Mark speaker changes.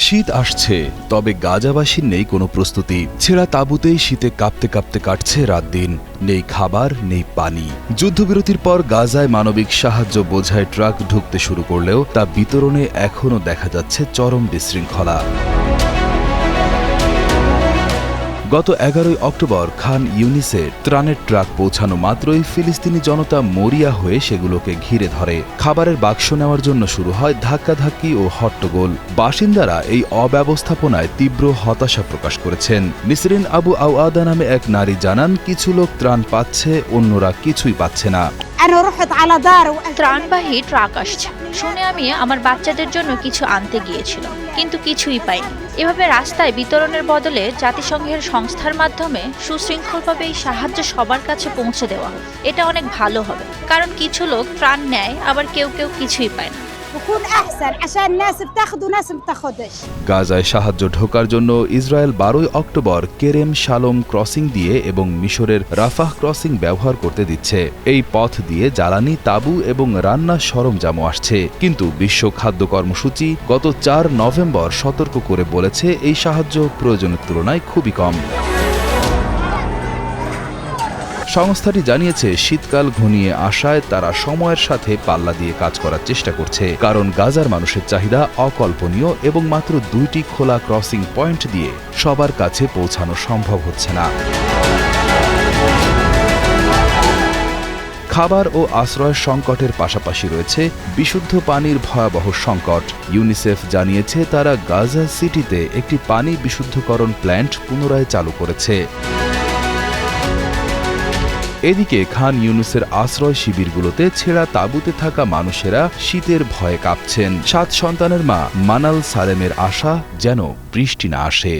Speaker 1: শীত আসছে, তবে গাজাবাসীর নেই কোনো প্রস্তুতি। ছেঁড়া তাঁবুতেই শীতে কাঁপতে কাঁপতে কাটছে রাত দিন। নেই খাবার, নেই পানি। যুদ্ধবিরতির পর গাজায় মানবিক সাহায্য বোঝাই ট্রাক ঢুকতে শুরু করলেও তা বিতরণে এখনও দেখা যাচ্ছে চরম বিশৃঙ্খলা। গত 11 অক্টোবর খান ইউনিসে ত্রাণের ট্রাক পৌঁছানো মাত্রই ফিলিস্তিনি জনতা মরিয়া হয়ে সেগুলোকে ঘিরে ধরে। খাবারের বাক্স নেওয়ার জন্য শুরু হয় ধাক্কাধাক্কি ও হট্টগোল। বাসিন্দারা এই অব্যবস্থাপনায় তীব্র হতাশা প্রকাশ করেছেন। নিসরিন আবু আওয়াদা নামে এক নারী জানান, কিছু লোক ত্রাণ পাচ্ছে, অন্যরা কিছুই পাচ্ছে না।
Speaker 2: ত্রাণবাহী ট্রাক আসছে শুনে আমি আমার বাচ্চাদের জন্য কিছু আনতে গিয়েছিলাম, কিন্তু কিছুই পাইনি। এভাবে রাস্তায় বিতরণের বদলে জাতিসংঘের সংস্থার মাধ্যমে সুশৃঙ্খলভাবে এই সাহায্য সবার কাছে পৌঁছে দেওয়া হবে। এটা অনেক ভালো হবে, কারণ কিছু লোক ত্রাণ নেয়, আবার কেউ কেউ কিছুই পায় না।
Speaker 1: গাজায় সাহায্য ঢোকার জন্য ইসরায়েল 12 অক্টোবর কেরেম শালোম ক্রসিং দিয়ে এবং মিশরের রাফাহ ক্রসিং ব্যবহার করতে দিচ্ছে। এই পথ দিয়ে জ্বালানি, তাঁবু এবং রান্নার সরঞ্জামও আসছে। কিন্তু বিশ্ব খাদ্য কর্মসূচি গত 4 নভেম্বর সতর্ক করে বলেছে, এই সাহায্য প্রয়োজনের তুলনায় খুবই কম। সংস্থাটি জানিয়েছে, শীতকাল ঘনিয়ে আসায় তারা সময়ের সাথে পাল্লা দিয়ে কাজ করার চেষ্টা করছে, কারণ গাজার মানুষের চাহিদা অকল্পনীয় এবং মাত্র 2টি খোলা ক্রসিং পয়েন্ট দিয়ে সবার কাছে পৌঁছানো সম্ভব হচ্ছে না। খাবার ও আশ্রয়ের সংকটের পাশাপাশি রয়েছে বিশুদ্ধ পানির ভয়াবহ সংকট। ইউনিসেফ জানিয়েছে, তারা গাজা সিটিতে একটি পানি বিশুদ্ধকরণ প্ল্যান্ট পুনরায় চালু করেছে। এদিকে খান ইউনুসের আশ্রয় শিবিরগুলোতে ছেঁড়া তাঁবুতে থাকা মানুষেরা শীতের ভয়ে কাঁপছেন। 7 সন্তানের মা মানাল সালেমের আশা যেন বৃষ্টি না আসে।